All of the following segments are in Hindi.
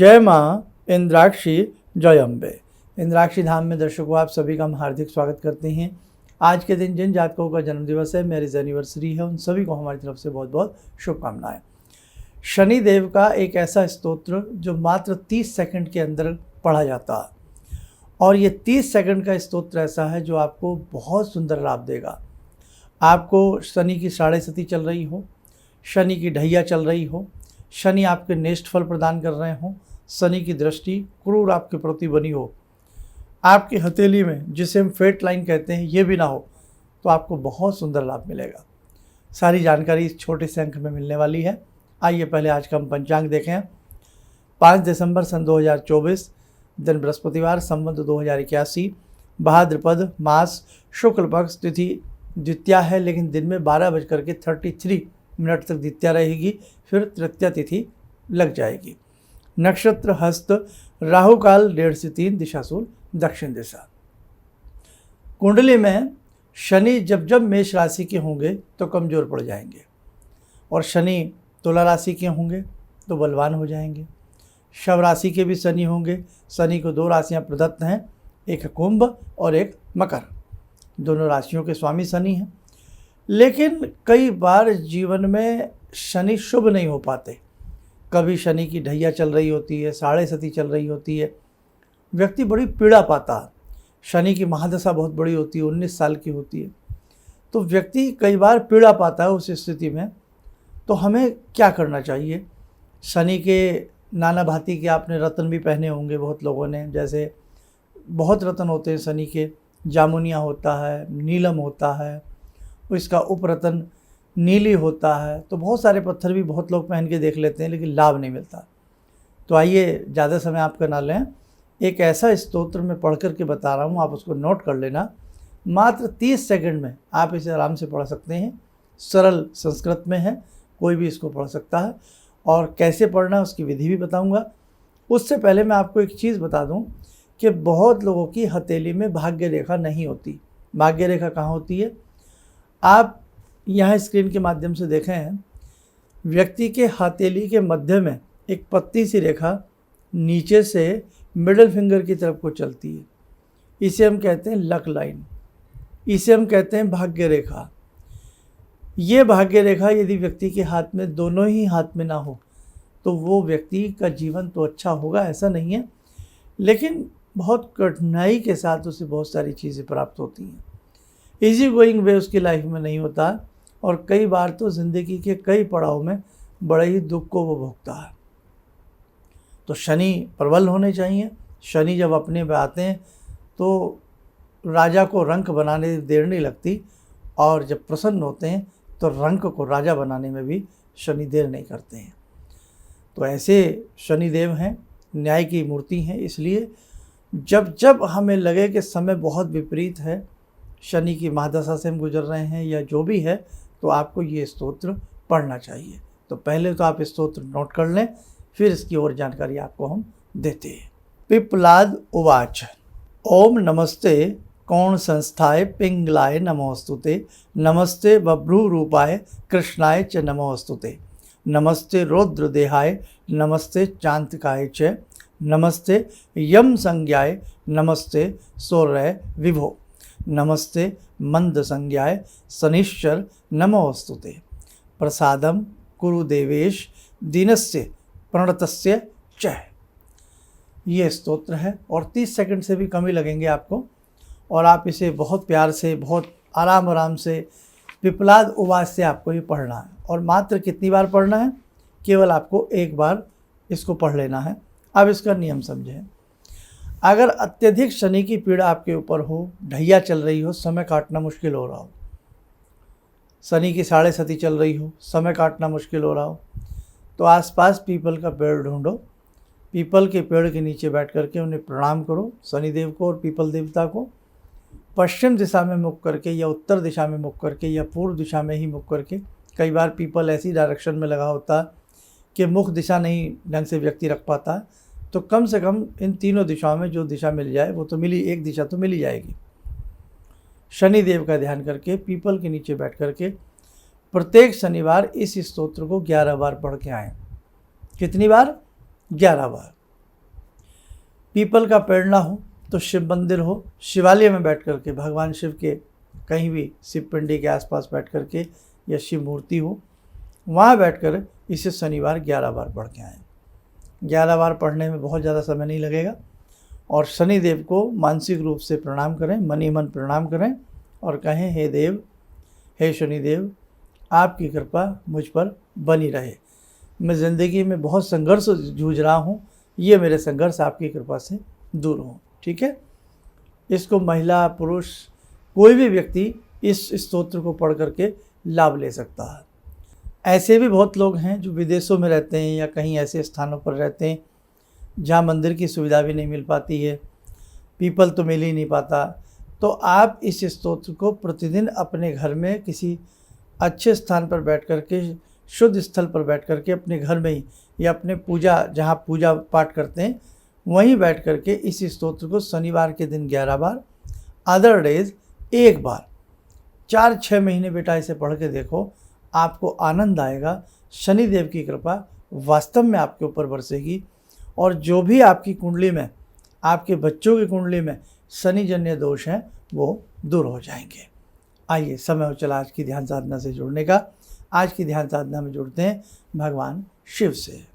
जय माँ इंद्राक्षी जय अम्बे। इंद्राक्षी धाम में दर्शकों आप सभी का हम हार्दिक स्वागत करते हैं। आज के दिन जिन जातकों का जन्मदिवस है, मैरिज एनिवर्सरी है, उन सभी को हमारी तरफ से बहुत बहुत शुभकामनाएं। शनि देव का एक ऐसा स्तोत्र जो मात्र 30 सेकंड के अंदर पढ़ा जाता है, और ये 30 सेकंड का स्तोत्र ऐसा है जो आपको बहुत सुंदर लाभ देगा। आपको शनि की साढ़े सती चल रही हो, शनि की ढैया चल रही हो, शनि आपके नेष्ट फल प्रदान कर रहे हों, शनि की दृष्टि क्रूर आपके प्रति बनी हो, आपकी हथेली में जिसे हम फेट लाइन कहते हैं ये भी ना हो, तो आपको बहुत सुंदर लाभ मिलेगा। सारी जानकारी इस छोटे से अंक में मिलने वाली है। आइए पहले आज का हम पंचांग देखें। 5 दिसंबर सन 2024, दिन बृहस्पतिवार, संवत 2081, भाद्रपद मास, शुक्ल पक्ष, तिथि द्वितीया है, लेकिन दिन में 12:33 तक द्वितीया रहेगी, फिर तृतीया तिथि लग जाएगी। नक्षत्र हस्त, राहु काल 1:30 से 3, दिशाशूल दक्षिण दिशा। कुंडली में शनि जब जब मेष राशि के होंगे तो कमज़ोर पड़ जाएंगे, और शनि तुला राशि के होंगे तो बलवान हो जाएंगे। शव राशि के भी शनि होंगे। शनि को 2 राशियां प्रदत्त हैं, एक कुंभ और एक मकर। दोनों राशियों के स्वामी शनि हैं, लेकिन कई बार जीवन में शनि शुभ नहीं हो पाते। कभी शनि की ढैया चल रही होती है, साढ़े सती चल रही होती है, व्यक्ति बड़ी पीड़ा पाता है। शनि की महादशा बहुत बड़ी होती है, 19 साल की होती है, तो व्यक्ति कई बार पीड़ा पाता है। उस स्थिति में तो हमें क्या करना चाहिए? शनि के नाना भांति के आपने रत्न भी पहने होंगे बहुत लोगों ने, जैसे बहुत रत्न होते हैं शनि के। जामुनिया होता है, नीलम होता है, इसका उपरतन नीली होता है, तो बहुत सारे पत्थर भी बहुत लोग पहन के देख लेते हैं, लेकिन लाभ नहीं मिलता। तो आइए ज़्यादा समय आपका ना लें, एक ऐसा स्तोत्र मैं पढ़ कर के बता रहा हूँ, आप उसको नोट कर लेना। मात्र 30 सेकंड में आप इसे आराम से पढ़ सकते हैं। सरल संस्कृत में है, कोई भी इसको पढ़ सकता है, और कैसे पढ़ना है उसकी विधि भी बताऊँगा। उससे पहले मैं आपको एक चीज़ बता दूँ कि बहुत लोगों की हथेली में भाग्य रेखा नहीं होती। भाग्य रेखा कहाँ होती है? आप यहाँ स्क्रीन के माध्यम से देखें, व्यक्ति के हथेली के मध्य में एक पतली सी रेखा नीचे से मिडिल फिंगर की तरफ को चलती है। इसे हम कहते हैं लक लाइन, इसे हम कहते हैं भाग्य रेखा। ये भाग्य रेखा यदि व्यक्ति के हाथ में, दोनों ही हाथ में ना हो, तो वो व्यक्ति का जीवन तो अच्छा होगा ऐसा नहीं है, लेकिन बहुत कठिनाई के साथ उसे बहुत सारी चीज़ें प्राप्त होती हैं। इजी गोइंग वे उसकी लाइफ में नहीं होता, और कई बार तो ज़िंदगी के कई पड़ाव में बड़े ही दुख को वो भोगता है। तो शनि प्रबल होने चाहिए। शनि जब अपने में आते हैं तो राजा को रंक बनाने देर नहीं लगती, और जब प्रसन्न होते हैं तो रंक को राजा बनाने में भी शनि देर नहीं करते हैं। तो ऐसे शनिदेव हैं, न्याय की मूर्ति हैं। इसलिए जब जब हमें लगे कि समय बहुत विपरीत है, शनि की महादशा से हम गुजर रहे हैं या जो भी है, तो आपको ये स्तोत्र पढ़ना चाहिए। तो पहले तो आप स्तोत्र नोट कर लें, फिर इसकी और जानकारी आपको हम देते हैं। पिप्पलाद उवाच, ओम नमस्ते कौण संस्थाय पिंगलाय नमोस्तुते, नमस्ते बभ्रू रूपाय कृष्णाय च नमोस्तुते, नमस्ते रौद्र देहाय, नमस्ते चांतिकाय च, नमस्ते यम संज्ञाय, नमस्ते सौर्य विभो, नमस्ते मंद संज्ञाय शनिश्चर नमोस्तुते, प्रसादम कुरु देवेश दीनस्य प्रणतस्य च। ये स्तोत्र है, और 30 सेकंड से भी कम ही लगेंगे आपको, और आप इसे बहुत प्यार से, बहुत आराम से पिप्पलाद उवाच से आपको ये पढ़ना है। और मात्र कितनी बार पढ़ना है? केवल आपको एक बार इसको पढ़ लेना है। अब इसका नियम समझें। अगर अत्यधिक शनि की पीड़ा आपके ऊपर हो, ढैया चल रही हो, समय काटना मुश्किल हो रहा हो, शनि की साढ़े सती चल रही हो, समय काटना मुश्किल हो रहा हो, तो आसपास पीपल का पेड़ ढूंढो। पीपल के पेड़ के नीचे बैठ करके उन्हें प्रणाम करो, शनिदेव को और पीपल देवता को। पश्चिम दिशा में मुख करके, या उत्तर दिशा में मुख करके, या पूर्व दिशा में ही मुख करके। कई बार पीपल ऐसी डायरेक्शन में लगा होता है कि मुख दिशा नहीं ढंग से व्यक्ति रख पाता है, तो कम से कम इन तीनों दिशाओं में जो दिशा मिल जाए वो तो मिली, एक दिशा तो मिल ही जाएगी। शनि देव का ध्यान करके पीपल के नीचे बैठ करके प्रत्येक शनिवार इस स्तोत्र को 11 बार पढ़ के आएँ। कितनी बार? 11 बार। पीपल का पेड़ ना हो तो शिव मंदिर हो, शिवालय में बैठ कर के भगवान शिव के कहीं भी शिव पिंडी के आसपास बैठ कर के या शिव मूर्ति हो, वहाँ बैठकर इसे शनिवार 11 बार पढ़ के आएँ। 11 बार पढ़ने में बहुत ज़्यादा समय नहीं लगेगा और शनिदेव को मानसिक रूप से प्रणाम करें, मन ही मन प्रणाम करें और कहें, हे देव, हे शनिदेव, आपकी कृपा मुझ पर बनी रहे। मैं ज़िंदगी में बहुत संघर्ष जूझ रहा हूँ, ये मेरे संघर्ष आपकी कृपा से दूर हों। ठीक है, इसको महिला पुरुष कोई भी व्यक्ति इस स्तोत्र को पढ़ करके लाभ ले सकता है। ऐसे भी बहुत लोग हैं जो विदेशों में रहते हैं या कहीं ऐसे स्थानों पर रहते हैं जहाँ मंदिर की सुविधा भी नहीं मिल पाती है, पीपल तो मिल ही नहीं पाता, तो आप इस स्तोत्र को प्रतिदिन अपने घर में किसी अच्छे स्थान पर बैठ कर के, शुद्ध स्थल पर बैठ कर के, अपने घर में ही या अपने जहाँ पूजा पाठ करते हैं वहीं बैठ कर के इस स्तोत्र को शनिवार के दिन 11 बार, अदर डेज 1 बार, 4-6 महीने बेटा इसे पढ़ के देखो, आपको आनंद आएगा। शनिदेव की कृपा वास्तव में आपके ऊपर बरसेगी और जो भी आपकी कुंडली में, आपके बच्चों की कुंडली में शनिजन्य दोष हैं वो दूर हो जाएंगे। आइए, समय हो चला आज की ध्यान साधना से जुड़ने का। आज की ध्यान साधना में जुड़ते हैं भगवान शिव से।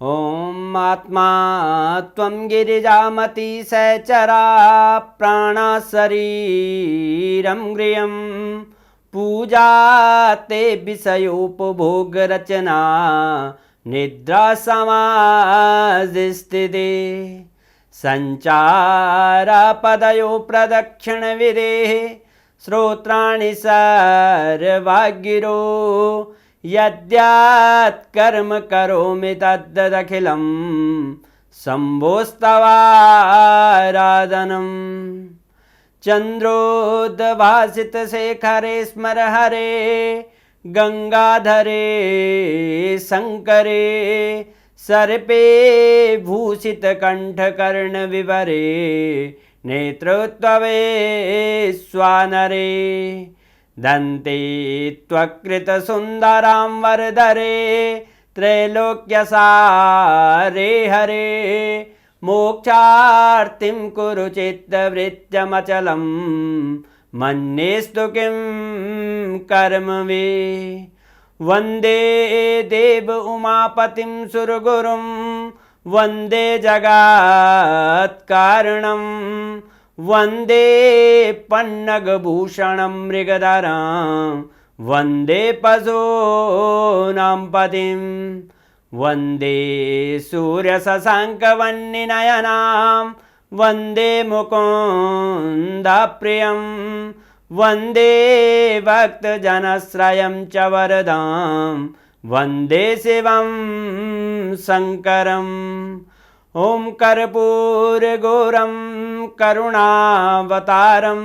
ॐ आत्मा त्वं गिरिजामति सहचरा प्राणा शरीरं गृहं पूजा ते विषयोपभोगरचना निद्रा समाधिस्थिते संचारपदयो प्रदक्षिणविधेः श्रोत्राणि सर्वागिरो यद्यात्कर्म करोमि तद्दखिलं शम्भोस्तवाराधनम् चन्द्रोद्भासितशेखरे स्मर हरे गंगाधरे शंकरे सर्पे भूषितकण्ठकर्णविवरे नेत्रोत्तवे स्वानरे दन्ते त्वकृतसुन्दरां वरदरे त्रैलोक्यसारे हरे मोक्षार्तिं कुरु चित्तवृत्त्यमचलं मन्येस्तु किं कर्म वे वन्दे देव उमापतिं सुरगुरुं वन्दे जगत्कारणं वन्दे पन्नगभूषणं मृगधरं वन्दे पशूनां पतिं वन्दे सूर्यशशाङ्कवह्निनयनां वन्दे मुकुन्दप्रियं वन्दे भक्तजनश्रयं च वरदां वन्दे शिवं शङ्करम् ॐ कर्पूरगौरं करुणावतारं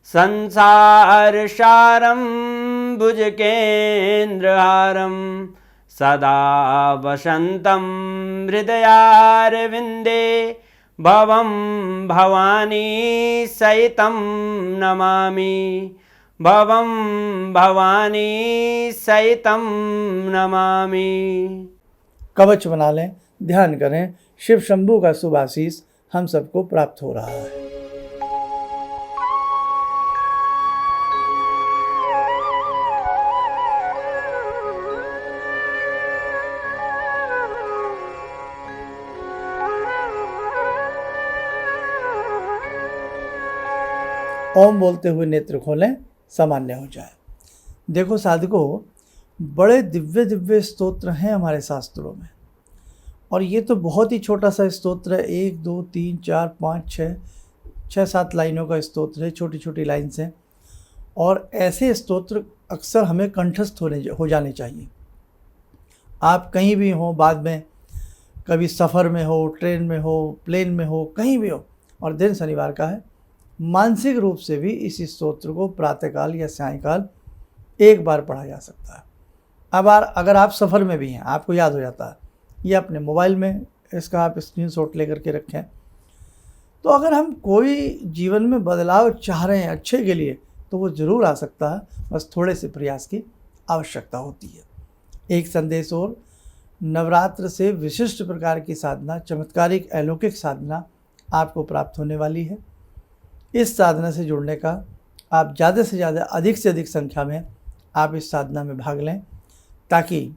संसारसारं भुजगेन्द्रहारं सदा वसन्तं हृदयारविन्दे भवं भवानी सहितं नमामि भवं भवानी सहितं नमामि। कवच बना लें, ध्यान करें, शिव शंभू का शुभ आशीष हम सबको प्राप्त हो रहा है। ओम बोलते हुए नेत्र खोलें, सामान्य हो जाए। देखो साधकों, बड़े दिव्य दिव्य स्तोत्र हैं हमारे शास्त्रों में और ये तो बहुत ही छोटा सा स्तोत्र है, 1 2 3 4 5 6 7 लाइनों का स्तोत्र है, छोटी छोटी लाइन्स हैं और ऐसे स्तोत्र अक्सर हमें कंठस्थ हो जाने चाहिए। आप कहीं भी हो, बाद में कभी सफ़र में हो, ट्रेन में हो, प्लेन में हो, कहीं भी हो और दिन शनिवार का है, मानसिक रूप से भी इस स्तोत्र को प्रातःकाल या सायंकाल 1 बार पढ़ा जा सकता है। अब अगर आप सफ़र में भी हैं, आपको याद हो जाता है, या अपने मोबाइल में इसका आप स्क्रीनशॉट लेकर के रखें। तो अगर हम कोई जीवन में बदलाव चाह रहे हैं अच्छे के लिए, तो वो ज़रूर आ सकता है, बस थोड़े से प्रयास की आवश्यकता होती है। एक संदेश और, नवरात्र से विशिष्ट प्रकार की साधना, चमत्कारिक अलौकिक साधना आपको प्राप्त होने वाली है। इस साधना से जुड़ने का आप ज़्यादा से ज़्यादा, अधिक से अधिक संख्या में आप इस साधना में भाग लें, ताकि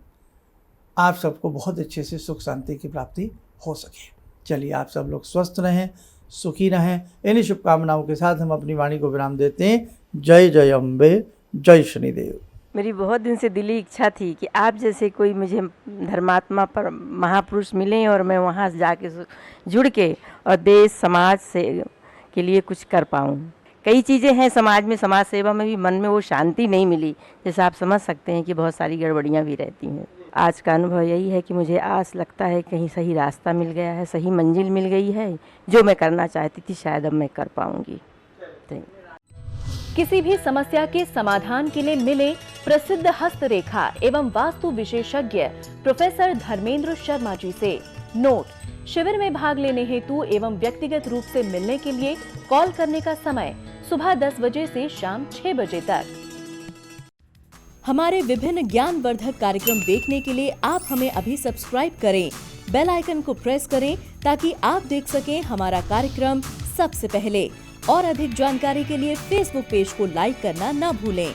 आप सबको बहुत अच्छे से सुख शांति की प्राप्ति हो सके। चलिए, आप सब लोग स्वस्थ रहें, सुखी रहें। इन्हीं शुभकामनाओं के साथ हम अपनी वाणी को विराम देते हैं। जय जय अम्बे, जय शनिदेव। मेरी बहुत दिन से दिली इच्छा थी कि आप जैसे कोई मुझे धर्मात्मा पर महापुरुष मिलें और मैं वहाँ जाके जुड़ के और देश समाज से के लिए कुछ कर पाऊँ। कई चीज़ें हैं समाज में, समाज सेवा में भी मन में वो शांति नहीं मिली। जैसे आप समझ सकते हैं कि बहुत सारी गड़बड़ियाँ भी रहती हैं। आज का अनुभव यही है कि मुझे आस लगता है कहीं सही रास्ता मिल गया है, सही मंजिल मिल गई है। जो मैं करना चाहती थी शायद अब मैं कर पाऊँगी। किसी भी समस्या के समाधान के लिए मिले प्रसिद्ध हस्तरेखा एवं वास्तु विशेषज्ञ प्रोफेसर धर्मेंद्र शर्मा जी से। नोट: शिविर में भाग लेने हेतु एवं व्यक्तिगत रूप से मिलने के लिए कॉल करने का समय सुबह 10 बजे से शाम 6 बजे तक। हमारे विभिन्न ज्ञानवर्धक कार्यक्रम देखने के लिए आप हमें अभी सब्सक्राइब करें, बेल आइकन को प्रेस करें ताकि आप देख सकें हमारा कार्यक्रम सबसे पहले। और अधिक जानकारी के लिए फेसबुक पेज को लाइक करना न भूलें।